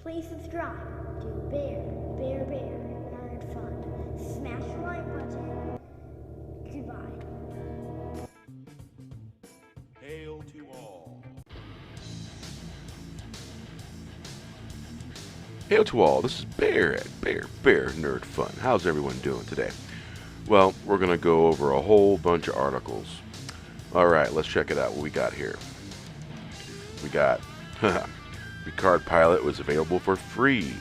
Please subscribe to Bear Nerd Fun. Smash the like button. Goodbye. Hail to all. Hail to all. This is Bear at Bear Nerd Fun. How's everyone doing today? Well, we're going to go over a whole bunch of articles. Alright, let's check it out. What we got here. We got Picard pilot was available for free.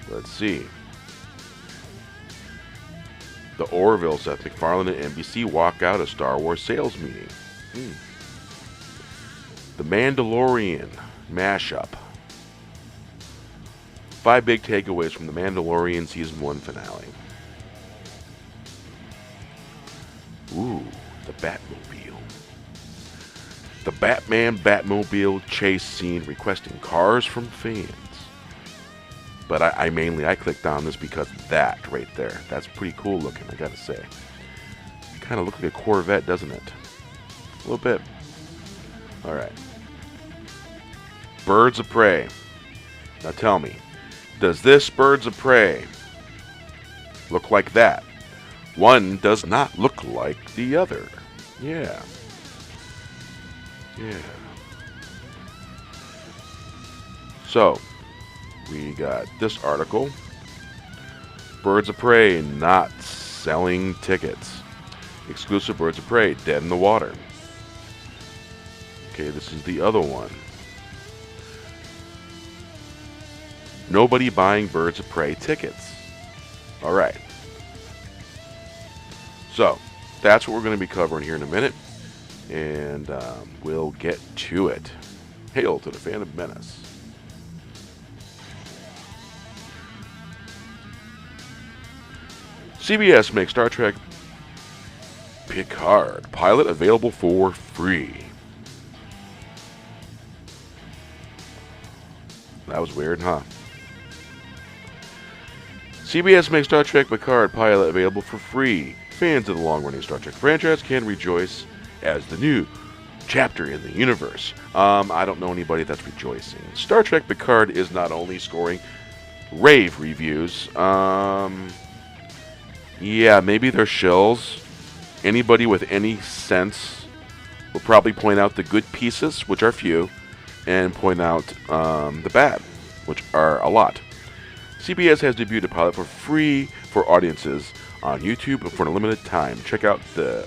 Let's see. The Orville, Seth MacFarlane and NBC walk out a Star Wars sales meeting. The Mandalorian mashup. 5 big takeaways from the Mandalorian Season 1 finale. Ooh, the Batmobile. The Batmobile chase scene requesting cars from fans. But I mainly clicked on this because that right there. That's pretty cool looking, I gotta say. Kind of looks like a Corvette, doesn't it? A little bit. Alright. Birds of Prey. Now tell me, does this Birds of Prey look like that? One does not look like the other. Yeah. So, we got this article. Birds of Prey not selling tickets. Exclusive Birds of Prey dead in the water. Okay, this is the other one. Nobody buying Birds of Prey tickets. Alright. So, that's what we're going to be covering here in a minute. And we'll get to it. Hail to the Phantom Menace. CBS makes Star Trek Picard pilot available for free. That was weird, huh? CBS makes Star Trek Picard pilot available for free. Fans of the long-running Star Trek franchise can rejoice as the new chapter in the universe. I don't know anybody that's rejoicing. Star Trek Picard is not only scoring rave reviews. Yeah, maybe they're shills. Anybody with any sense will probably point out the good pieces, which are few, and point out the bad, which are a lot. CBS has debuted a pilot for free for audiences on YouTube for a limited time. Check out the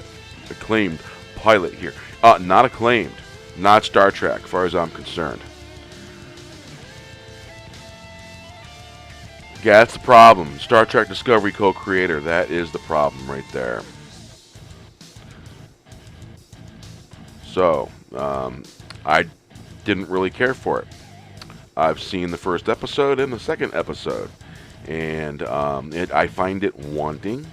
acclaimed pilot here. Not acclaimed. Not Star Trek, as far as I'm concerned. Yeah, that's the problem. Star Trek Discovery co-creator. That is the problem right there. So, I didn't really care for it. I've seen the first episode and the second episode. And I find it wanting.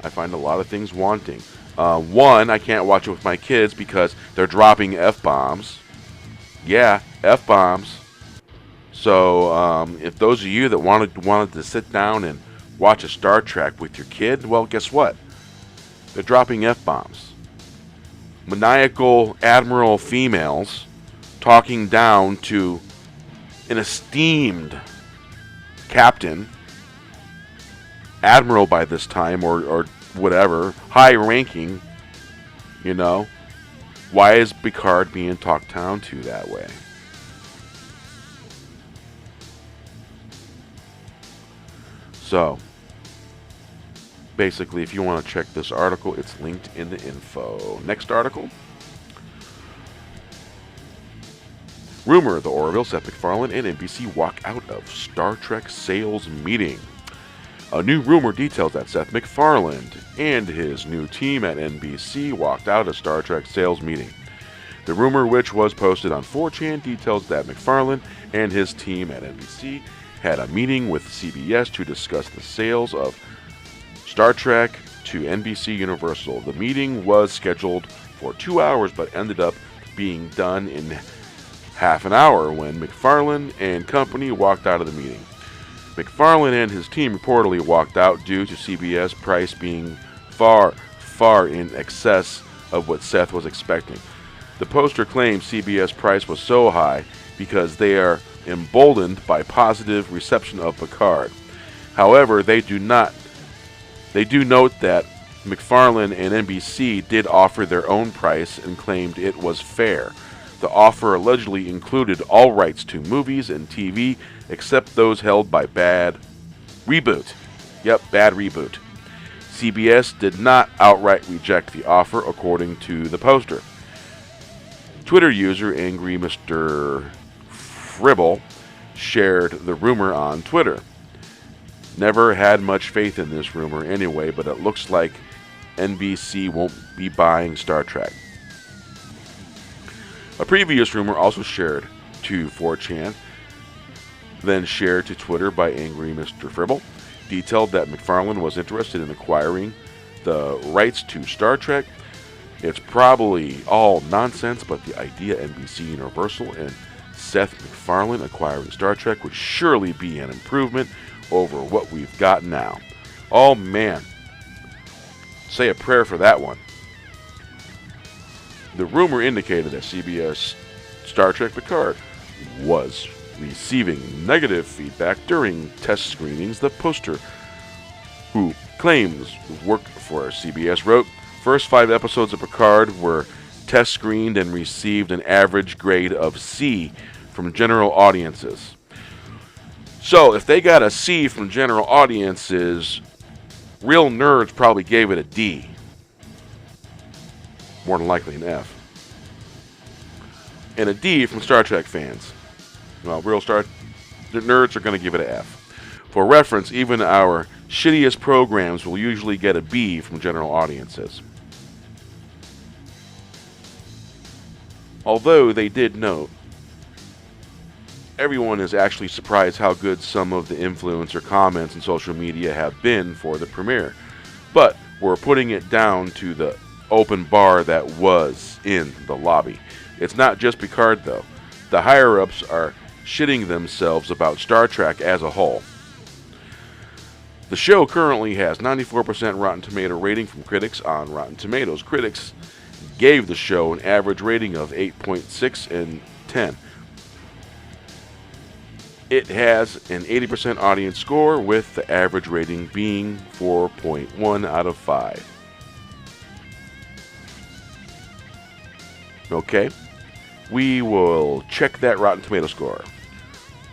I find a lot of things wanting. One, I can't watch it with my kids because they're dropping F-bombs. Yeah, F-bombs. So, if those of you that wanted to sit down and watch a Star Trek with your kid, well, guess what? They're dropping F-bombs. Maniacal admiral females talking down to an esteemed captain, admiral by this time, or whatever, high ranking, you know. Why is Picard being talked down to that way? So, basically, if you want to check this article, it's linked in the info. Next article. Rumor, the Orville, Seth MacFarlane, and NBC walk out of Star Trek sales meeting. A new rumor details that Seth MacFarlane and his new team at NBC walked out of Star Trek sales meeting. The rumor, which was posted on 4chan, details that MacFarlane and his team at NBC had a meeting with CBS to discuss the sales of Star Trek to NBC Universal. The meeting was scheduled for 2 hours, but ended up being done in half an hour when MacFarlane and company walked out of the meeting. MacFarlane and his team reportedly walked out due to CBS price being far in excess of what Seth was expecting. The poster claims CBS price was so high because they are emboldened by positive reception of Picard. However, they do note that MacFarlane and NBC did offer their own price and claimed it was fair. The offer allegedly included all rights to movies and TV except those held by Bad Reboot. Yep, Bad Reboot. CBS did not outright reject the offer, according to the poster. Twitter user Angry Mr. Fribble shared the rumor on Twitter. Never had much faith in this rumor anyway, but it looks like NBC won't be buying Star Trek. A previous rumor also shared to 4chan, then shared to Twitter by Angry Mr. Fribble, detailed that MacFarlane was interested in acquiring the rights to Star Trek. It's probably all nonsense, but the idea NBC Universal and Seth MacFarlane acquiring Star Trek would surely be an improvement over what we've got now. Oh man, say a prayer for that one. The rumor indicated that CBS Star Trek Picard was receiving negative feedback during test screenings. The poster, who claims worked for CBS, wrote, "First 5 episodes of Picard were test screened and received an average grade of C from general audiences." So if they got a C from general audiences, real nerds probably gave it a D. More than likely an F. And a D from Star Trek fans. Well, the nerds are going to give it an F. For reference, even our shittiest programs will usually get a B from general audiences. Although they did note, everyone is actually surprised how good some of the influencer comments on social media have been for the premiere. But we're putting it down to the open bar that was in the lobby. It's not just Picard though. The higher-ups are shitting themselves about Star Trek as a whole. The show currently has 94% Rotten Tomato rating from critics on Rotten Tomatoes. Critics gave the show an average rating of 8.6 and 10. It has an 80% audience score, with the average rating being 4.1 out of 5. Okay, we will check that Rotten Tomato score.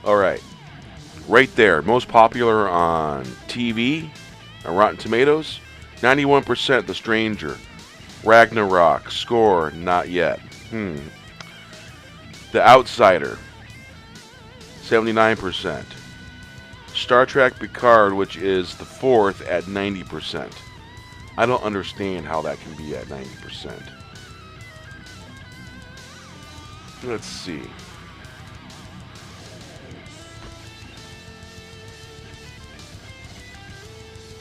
Alright, right there, most popular on TV, on Rotten Tomatoes, 91% The Stranger, Ragnarok, score, not yet. The Outsider, 79%. Star Trek Picard, which is the 4th, at 90%. I don't understand how that can be at 90%. Let's see.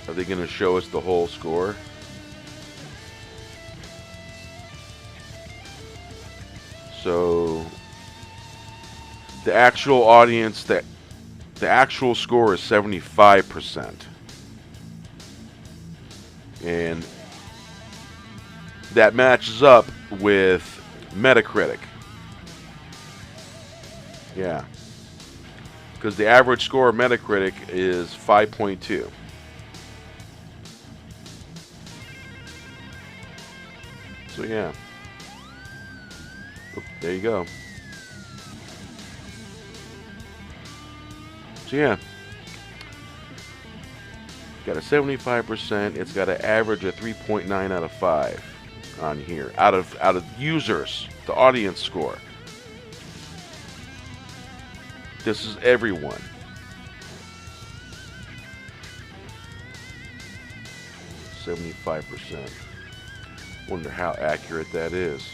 Are they going to show us the whole score? So the actual audience, the actual score is 75%. And that matches up with Metacritic. Yeah. Because the average score of Metacritic is 5.2. So yeah. Oh, there you go. So yeah. Got a 75%. It's got an average of 3.9 out of 5 on here. Out of users, the audience score. This is everyone. %. Wonder how accurate that is.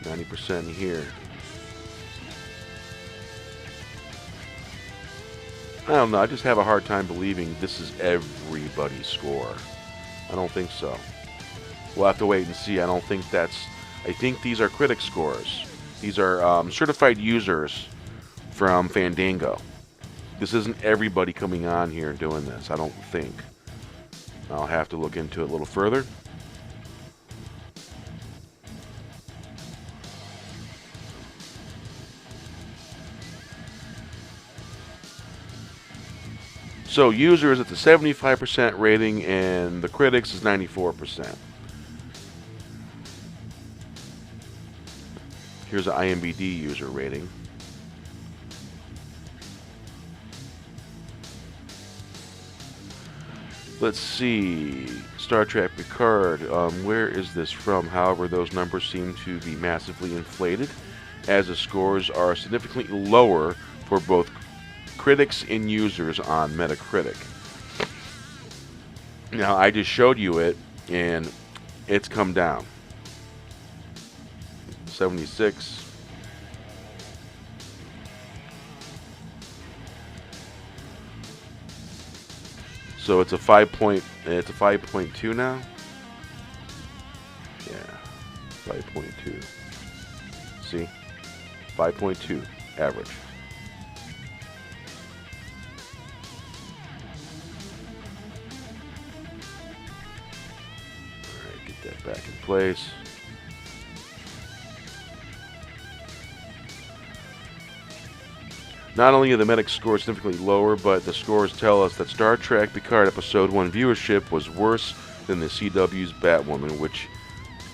90% here. I don't know. I just have a hard time believing this is everybody's score. I don't think so. We'll have to wait and see. I think these are critic scores. These are certified users from Fandango. This isn't everybody coming on here and doing this, I don't think. I'll have to look into it a little further. So users, it's a 75% rating, and the critics is 94%. Here's an IMDb user rating. Let's see. Star Trek Picard. Where is this from? However, those numbers seem to be massively inflated, as the scores are significantly lower for both critics and users on Metacritic. Now, I just showed you it, and it's come down. 76. So it's a 5.2 now. Yeah, 5.2. See, 5.2 average. All right, get that back in place. Not only are the Medic scores significantly lower, but the scores tell us that Star Trek Picard Episode 1 viewership was worse than the CW's Batwoman, which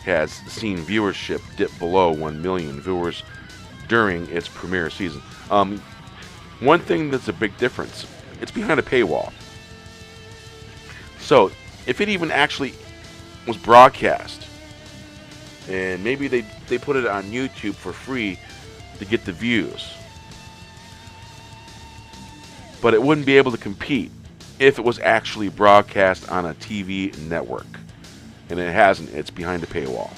has seen viewership dip below 1 million viewers during its premiere season. One thing that's a big difference, it's behind a paywall. So, if it even actually was broadcast, and maybe they put it on YouTube for free to get the views, but it wouldn't be able to compete if it was actually broadcast on a TV network. And it hasn't. It's behind a paywall.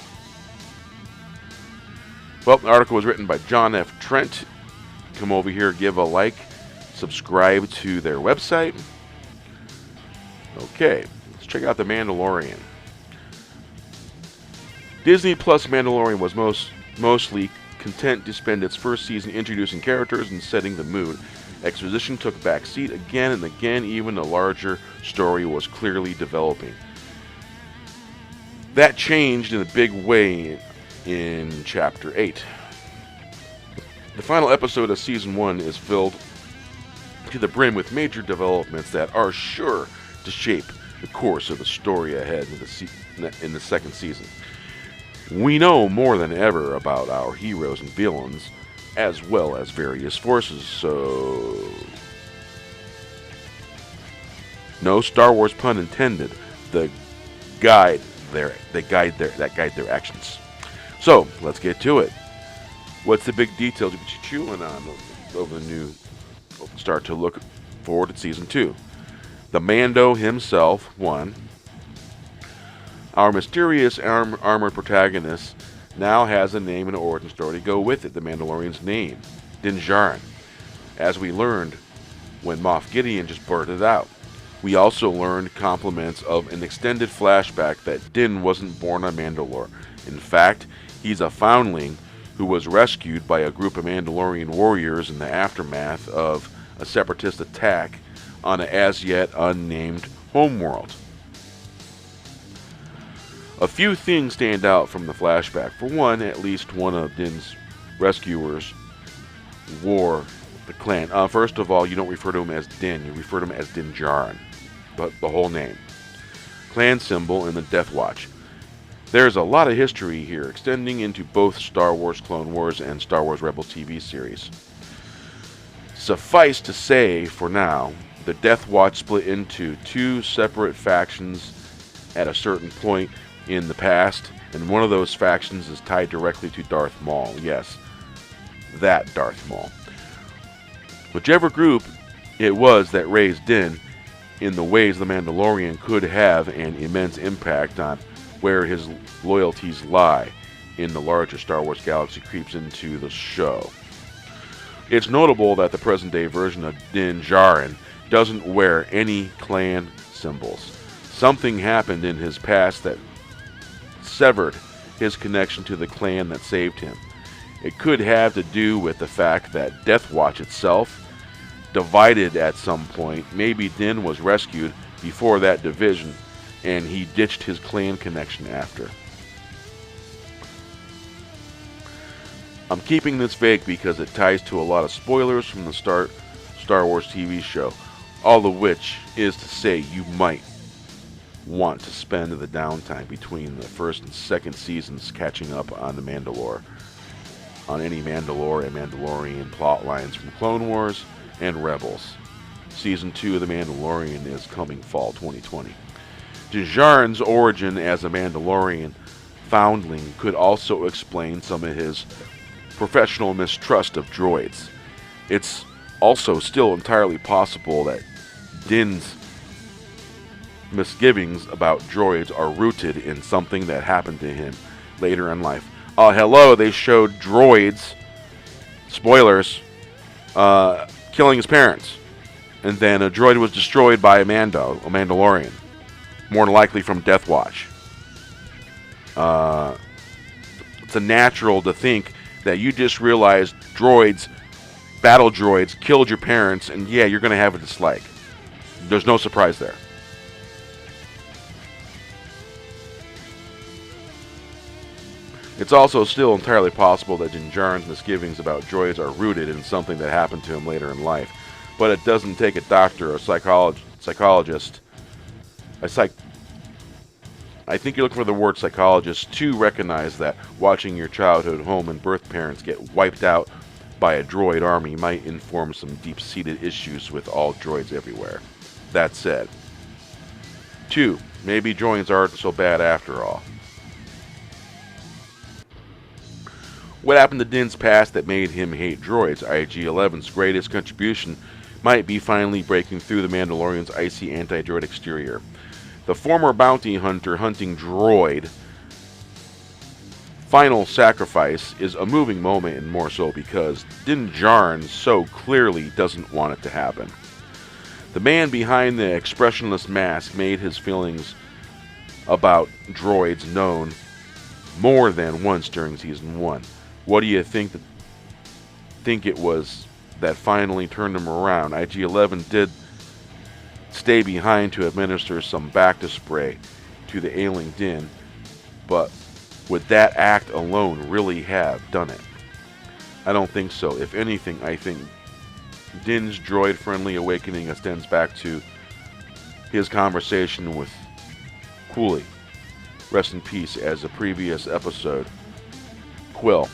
Well, the article was written by John F. Trent. Come over here, give a like, subscribe to their website. Okay, let's check out The Mandalorian. Disney Plus Mandalorian was mostly content to spend its first season introducing characters and setting the mood. Exposition took back seat again and again, even the larger story was clearly developing. That changed in a big way in Chapter 8. The final episode of Season 1 is filled to the brim with major developments that are sure to shape the course of the story ahead in the second season. We know more than ever about our heroes and villains, as well as various forces, so no Star Wars pun intended. That guide their actions. So let's get to it. What's the big details that you're chewing on of the new? Start to look forward to season 2. The Mando himself won. Our mysterious armored protagonist now has a name and origin story to go with it. The Mandalorian's name, Din Djarin, as we learned when Moff Gideon just blurted it out. We also learned compliments of an extended flashback that Din wasn't born on Mandalore. In fact, he's a foundling who was rescued by a group of Mandalorian warriors in the aftermath of a separatist attack on an as-yet unnamed homeworld. A few things stand out from the flashback. For one, at least one of Din's rescuers wore the clan. First of all, you don't refer to him as Din, you refer to him as Din Djarin, the whole name. Clan symbol and the Death Watch. There's a lot of history here, extending into both Star Wars Clone Wars and Star Wars Rebels TV series. Suffice to say, for now, the Death Watch split into two separate factions at a certain point in the past, and one of those factions is tied directly to Darth Maul. Yes, that Darth Maul. Whichever group it was that raised Din, in the ways the Mandalorian could have an immense impact on where his loyalties lie in the larger Star Wars galaxy creeps into the show. It's notable that the present-day version of Din Djarin doesn't wear any clan symbols. Something happened in his past that severed his connection to the clan that saved him. It could have to do with the fact that Death Watch itself divided at some point. Maybe Din was rescued before that division, and he ditched his clan connection after. I'm keeping this vague because it ties to a lot of spoilers from the Star Wars TV show. All of which is to say you might want to spend the downtime between the first and second seasons catching up on the Mandalore, on any Mandalore and Mandalorian plot lines from Clone Wars and Rebels. Season 2 of The Mandalorian is coming fall 2020. Din Djarin's origin as a Mandalorian foundling could also explain some of his professional mistrust of droids. It's also still entirely possible that Din's misgivings about droids are rooted in something that happened to him later in life. Hello, they showed droids, spoilers, killing his parents. And then a droid was destroyed by a Mandalorian. More than likely from Death Watch. It's a natural to think that you just realized droids, battle droids, killed your parents, and yeah, you're going to have a dislike. There's no surprise there. It's also still entirely possible that Din Djarin's misgivings about droids are rooted in something that happened to him later in life. But it doesn't take a doctor or a psychologist, I think you're looking for the word psychologist, to recognize that watching your childhood home and birth parents get wiped out by a droid army might inform some deep-seated issues with all droids everywhere. That said, 2. Maybe droids aren't so bad after all. What happened to Din's past that made him hate droids? IG-11's greatest contribution might be finally breaking through the Mandalorian's icy anti-droid exterior. The former bounty hunter hunting droid final sacrifice is a moving moment, and more so because Din Djarin so clearly doesn't want it to happen. The man behind the expressionless mask made his feelings about droids known more than once during Season 1. What do you think it was that finally turned him around? IG-11 did stay behind to administer some Bacta spray to the ailing Din, but would that act alone really have done it? I don't think so. If anything, I think Din's droid-friendly awakening extends back to his conversation with Cooley. Rest in peace, as a previous episode. Quill.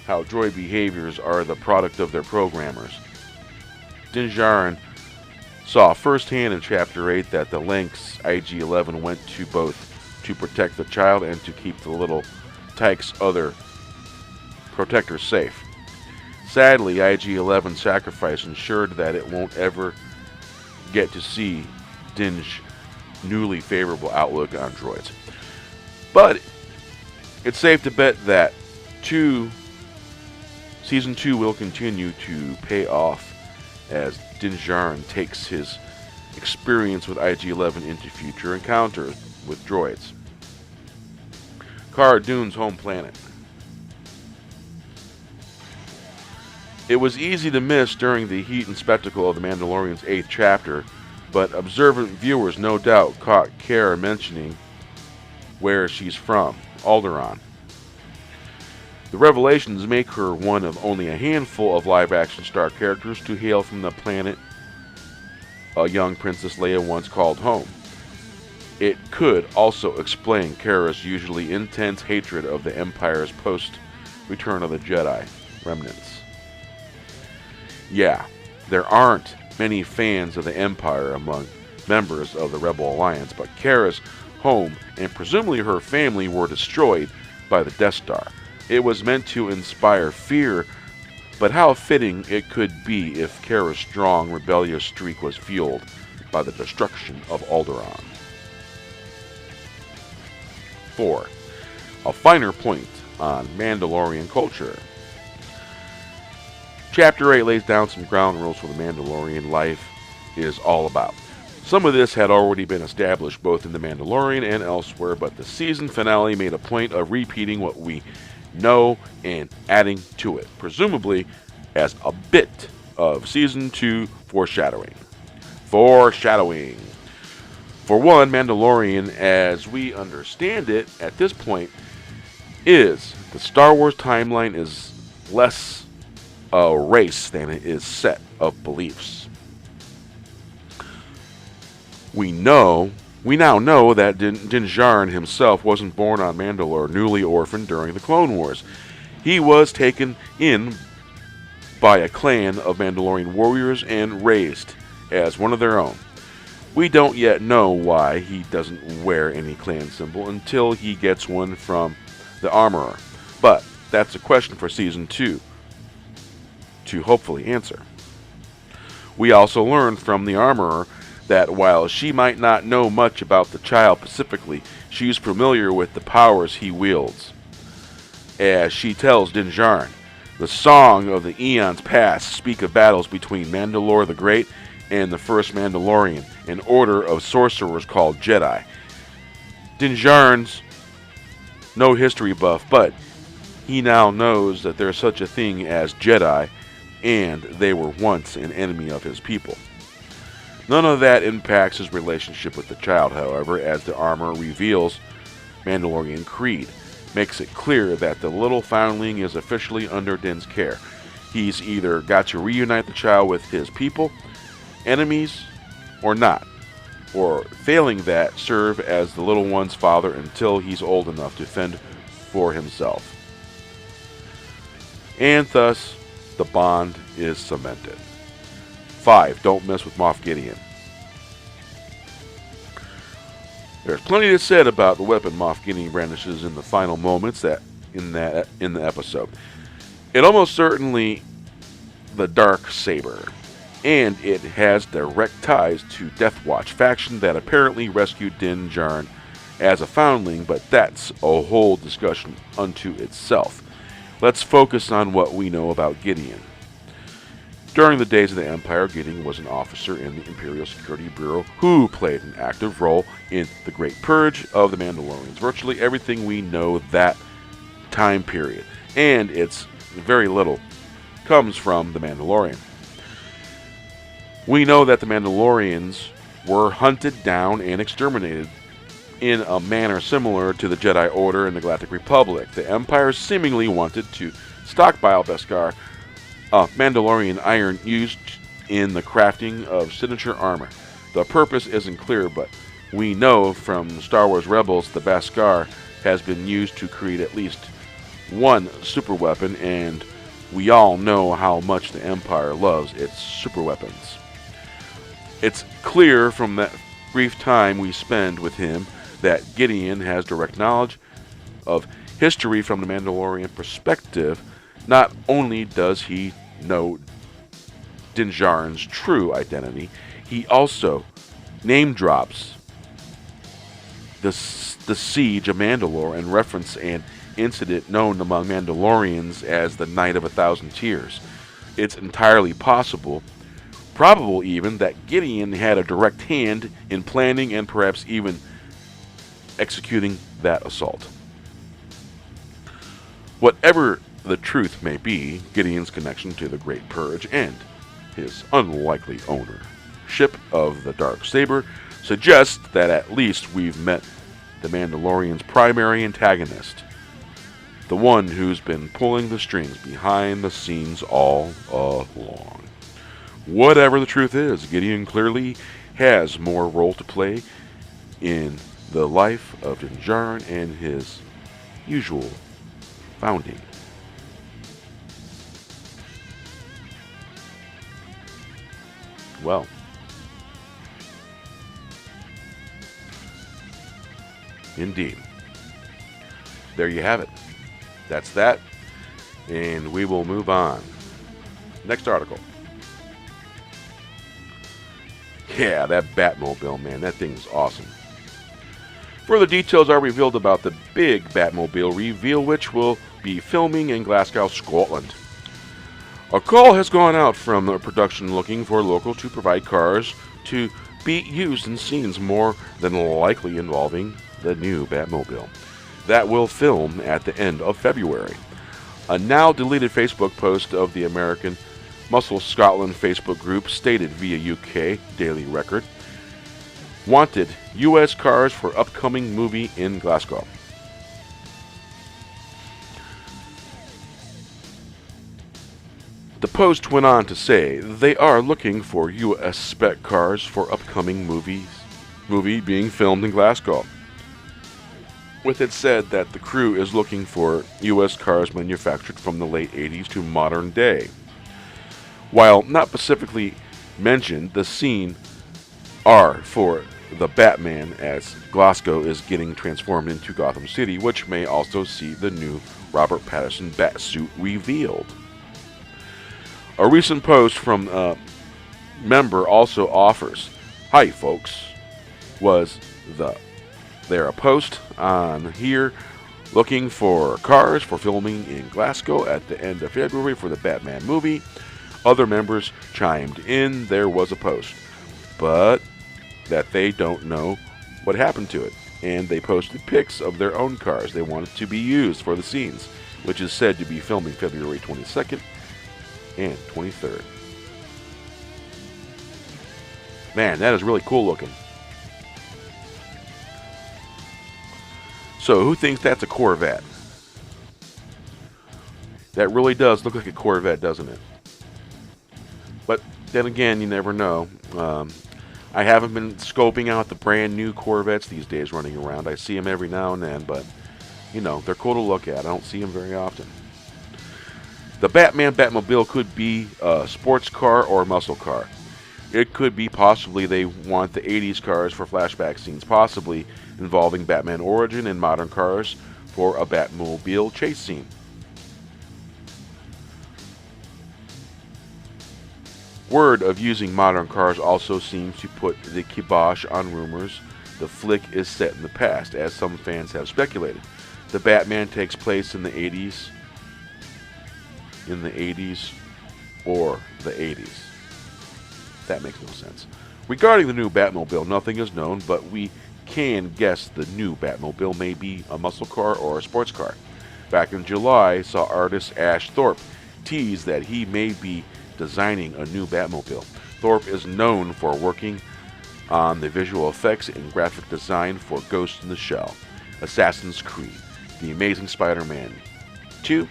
How droid behaviors are the product of their programmers. Din Djarin saw firsthand in Chapter 8 that the lengths IG-11 went to both to protect the child and to keep the little Tyke's other protectors safe. Sadly, IG-11's sacrifice ensured that it won't ever get to see Din's newly favorable outlook on droids. But it's safe to bet that Season 2 will continue to pay off as Din Djarin takes his experience with IG-11 into future encounters with droids. Cara Dune's home planet. It was easy to miss during the heat and spectacle of The Mandalorian's 8th chapter, but observant viewers no doubt caught Cara mentioning where she's from, Alderaan. The revelations make her one of only a handful of live-action Star characters to hail from the planet a young Princess Leia once called home. It could also explain Cara's usually intense hatred of the Empire's post-Return of the Jedi remnants. Yeah, there aren't many fans of the Empire among members of the Rebel Alliance, but Cara's home and presumably her family were destroyed by the Death Star. It was meant to inspire fear, but how fitting it could be if Cara's strong, rebellious streak was fueled by the destruction of Alderaan. 4. A finer point on Mandalorian culture. Chapter 8 lays down some ground rules for the Mandalorian life is all about. Some of this had already been established both in The Mandalorian and elsewhere, but the season finale made a point of repeating what we know and adding to it, presumably as a bit of Season 2 foreshadowing. Foreshadowing. For one, Mandalorian, as we understand it at this point, is the Star Wars timeline is less a race than it is set of beliefs. We now know that Din Djarin himself wasn't born on Mandalore, newly orphaned during the Clone Wars. He was taken in by a clan of Mandalorian warriors and raised as one of their own. We don't yet know why he doesn't wear any clan symbol until he gets one from the Armorer, but that's a question for Season 2 to hopefully answer. We also learned from the Armorer that while she might not know much about the child specifically, she's familiar with the powers he wields. As she tells Din Djarin, the song of the eons past speak of battles between Mandalore the Great and the first Mandalorian, an order of sorcerers called Jedi. Din Djarin's no history buff, but he now knows that there's such a thing as Jedi, and they were once an enemy of his people. None of that impacts his relationship with the child, however, as the Armor reveals Mandalorian creed, makes it clear that the little foundling is officially under Din's care. He's either got to reunite the child with his people, enemies, or not, or failing that, serve as the little one's father until he's old enough to fend for himself. And thus, the bond is cemented. 5. Don't mess with Moff Gideon. There's plenty to said about the weapon Moff Gideon brandishes in the final moments in the episode. It almost certainly the dark saber, and it has direct ties to Death Watch faction that apparently rescued Din Djarin as a foundling, but that's a whole discussion unto itself. Let's focus on what we know about Gideon. During the days of the Empire, Gideon was an officer in the Imperial Security Bureau who played an active role in the Great Purge of the Mandalorians. Virtually everything we know that time period, and it's very little, comes from the Mandalorian. We know that the Mandalorians were hunted down and exterminated in a manner similar to the Jedi Order and the Galactic Republic. The Empire seemingly wanted to stockpile Beskar, Mandalorian iron used in the crafting of signature armor. The purpose isn't clear, but we know from Star Wars Rebels the Beskar has been used to create at least one superweapon, and we all know how much the Empire loves its superweapons. It's clear from that brief time we spend with him that Gideon has direct knowledge of history from the Mandalorian perspective. Not only does he know Din Djarin's true identity, he also name drops the siege of Mandalore and reference an incident known among Mandalorians as the Night of a Thousand Tears. It's entirely possible, probable even, that Gideon had a direct hand in planning and perhaps even executing that assault. Whatever the truth may be, Gideon's connection to the Great Purge and his unlikely ownership of the Darksaber suggests that at least we've met the Mandalorian's primary antagonist, the one who's been pulling the strings behind the scenes all along. Whatever the truth is, Gideon clearly has more role to play in the life of Din Djarin and his usual founding. Well, indeed. There you have it. That's that. And we will move on. Next article. Yeah, that Batmobile, man. That thing's awesome. Further details are revealed about the big Batmobile reveal, which will be filming in Glasgow, Scotland. A call has gone out from the production looking for local to provide cars to be used in scenes more than likely involving the new Batmobile. That will film at the end of February. A now deleted Facebook post of the American Muscle Scotland Facebook group stated via UK Daily Record, wanted US cars for upcoming movie in Glasgow. The Post went on to say they are looking for U.S. spec cars for upcoming movie being filmed in Glasgow. With it said that the crew is looking for U.S. cars manufactured from the late 80s to modern day. While not specifically mentioned, the scene are for the Batman as Glasgow is getting transformed into Gotham City, which may also see the new Robert Pattinson Batsuit revealed. A recent post from a member also offers, "Hi folks," was there a post on here looking for cars for filming in Glasgow at the end of February for the Batman movie. Other members chimed in there was a post, but that they don't know what happened to it, and they posted pics of their own cars they wanted to be used for the scenes, which is said to be filming February 22nd and 23rd. Man, that is really cool looking. So, who thinks that's a Corvette? That really does look like a Corvette, doesn't it? But then again, you never know. I haven't been scoping out the brand new Corvettes these days running around. I see them every now and then, but, you know, they're cool to look at. I don't see them very often. The Batman Batmobile could be a sports car or a muscle car. It could be possibly they want the 80s cars for flashback scenes, possibly involving Batman origin and modern cars for a Batmobile chase scene. Word of using modern cars also seems to put the kibosh on rumors the flick is set in the past, as some fans have speculated. The Batman takes place in the 80s, or the 80s. That makes no sense. Regarding the new Batmobile, nothing is known, but we can guess the new Batmobile may be a muscle car or a sports car. Back in July, saw artist Ash Thorpe tease that he may be designing a new Batmobile. Thorpe is known for working on the visual effects and graphic design for Ghost in the Shell, Assassin's Creed, The Amazing Spider-Man 2,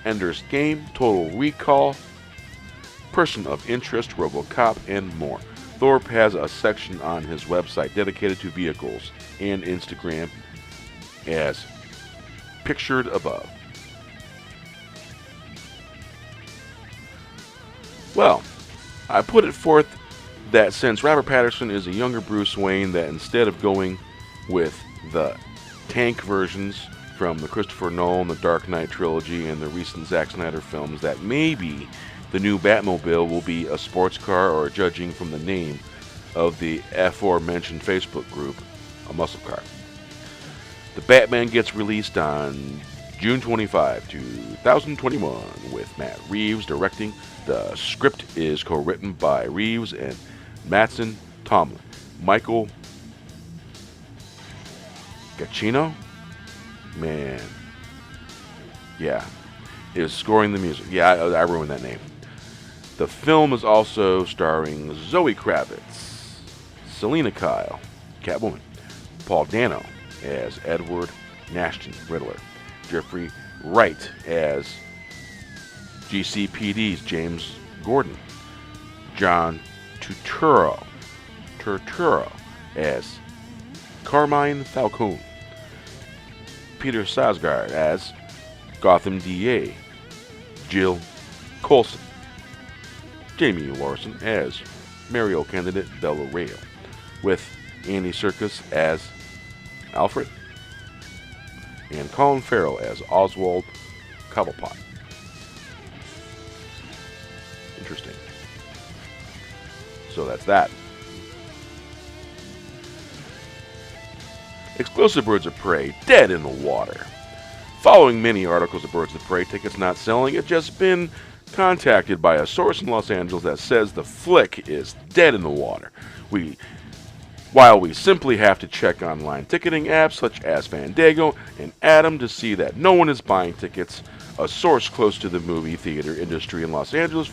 Ender's Game, Total Recall, Person of Interest, RoboCop, and more. Thorpe has a section on his website dedicated to vehicles and Instagram as pictured above. Well, I put it forth that since Robert Pattinson is a younger Bruce Wayne, that instead of going with the tank versions from the Christopher Nolan, the Dark Knight trilogy, and the recent Zack Snyder films, that maybe the new Batmobile will be a sports car, or, judging from the name of the aforementioned Facebook group, a muscle car. The Batman gets released on June 25, 2021, with Matt Reeves directing. The script is co-written by Reeves and Mattson Tomlin. Michael Giacchino? Man. Yeah. Is scoring the music. Yeah, I ruined that name. The film is also starring Zoe Kravitz, Selena Kyle, Catwoman, Paul Dano as Edward Nashton, Riddler, Jeffrey Wright as GCPD's James Gordon, John Turturro as Carmine Falcone, Peter Sarsgaard as Gotham DA, Jill Coulson, Jamie Larson as Mario candidate Bella Rail, with Andy Serkis as Alfred, and Colin Farrell as Oswald Cobblepot. Interesting. So that's that. Exclusive Birds of Prey, dead in the water. Following many articles of Birds of Prey tickets not selling, it's just been contacted by a source in Los Angeles that says the flick is dead in the water. While we simply have to check online ticketing apps such as Fandango and Atom to see that no one is buying tickets, a source close to the movie theater industry in Los Angeles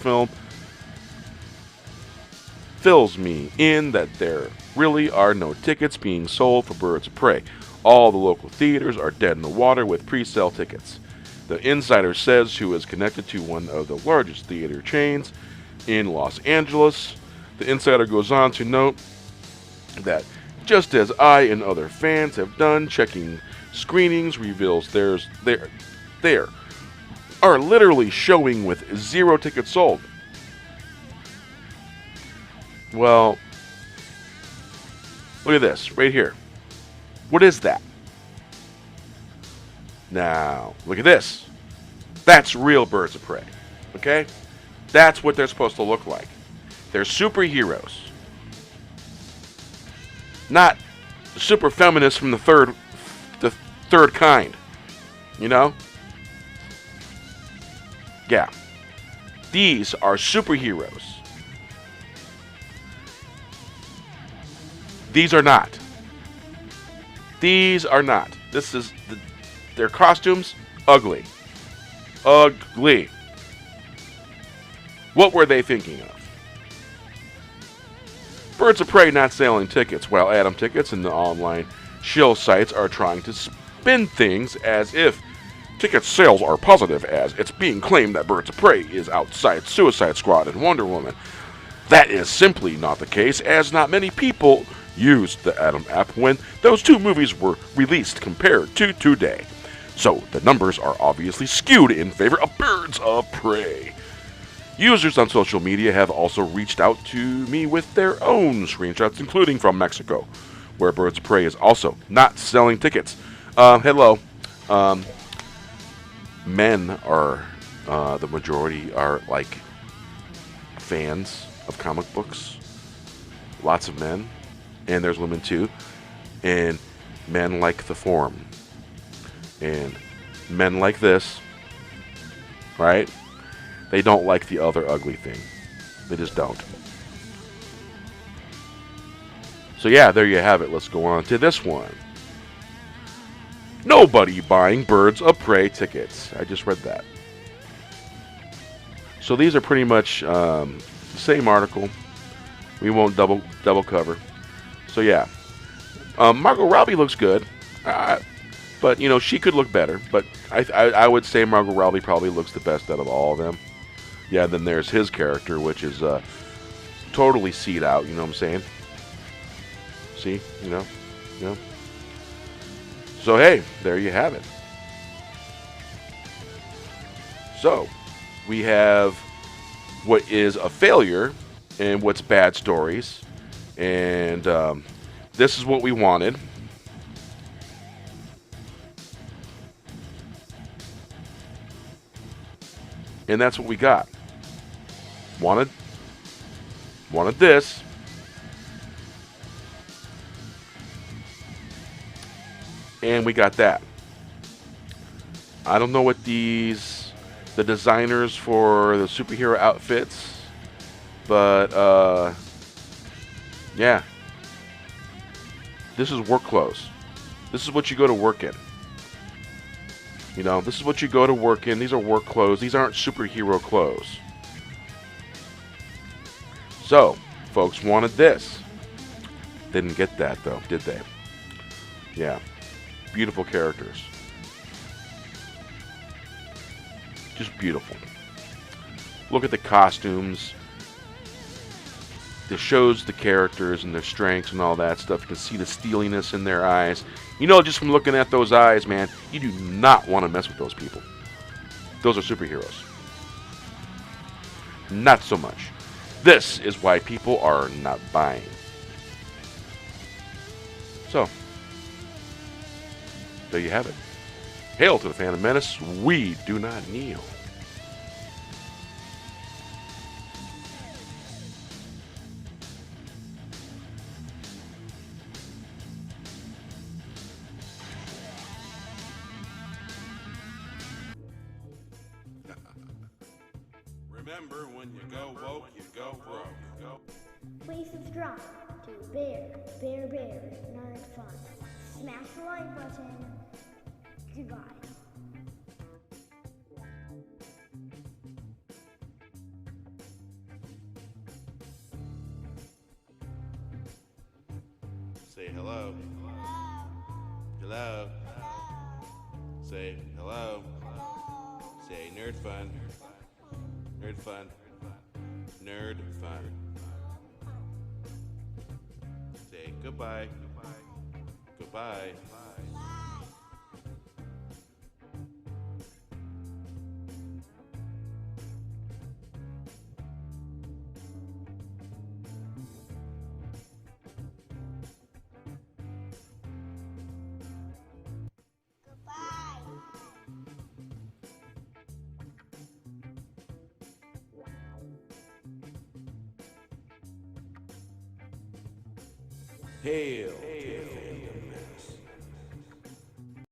fills me in that there really are no tickets being sold for Birds of Prey. All the local theaters are dead in the water with pre-sale tickets. The insider says who is connected to one of the largest theater chains in Los Angeles. The insider goes on to note that just as I and other fans have done, checking screenings reveals there are literally showing with 0 tickets sold. Well, look at this right here. What is that? Now, look at this. That's real Birds of Prey. Okay? That's what they're supposed to look like. They're superheroes. Not super feminists from the third kind. You know? Yeah. These are superheroes. These are not. These are not. This is their costumes, ugly. Ugly. What were they thinking of? Birds of Prey not selling tickets, while Atom Tickets and the online shill sites are trying to spin things as if ticket sales are positive, as it's being claimed that Birds of Prey is outside Suicide Squad and Wonder Woman. That is simply not the case, as not many people used the Atom app when those 2 movies were released compared to today. So the numbers are obviously skewed in favor of Birds of Prey. Users on social media have also reached out to me with their own screenshots, including from Mexico, where Birds of Prey is also not selling tickets. Hello. Men are, the majority are like fans of comic books. Lots of men. And there's women too. And men like the form. And men like this. Right? They don't like the other ugly thing. They just don't. So yeah, there you have it. Let's go on to this one. Nobody buying Birds of Prey tickets. I just read that. So these are pretty much the same article. We won't double cover. So yeah, Margot Robbie looks good, but you know she could look better. But I would say Margot Robbie probably looks the best out of all of them. Yeah, then there's his character, which is totally C'd out. You know what I'm saying? See, you know. So hey, there you have it. So we have what is a failure and what's bad stories. And this is what we wanted. And that's what we got. Wanted this. And we got that. I don't know what the designers for the superhero outfits, but yeah. This is work clothes. This is what you go to work in. You know, this is what you go to work in. These are work clothes. These aren't superhero clothes. So, folks wanted this. Didn't get that, though, did they? Yeah. Beautiful characters. Just beautiful. Look at the costumes. It shows the characters and their strengths and all that stuff. You can see the steeliness in their eyes. You know, just from looking at those eyes, man, you do not want to mess with those people. Those are superheroes. Not so much. This is why people are not buying. So, there you have it. Hail to the Phantom Menace. We do not kneel. Remember, when you go woke, you go broke. Go. Please subscribe to Bear Nerd Fun. Smash the like button. Goodbye. Say hello. Hello. Say hello. Say nerd fun. Nerd fun. Nerd fun. Say goodbye. Goodbye. Hail to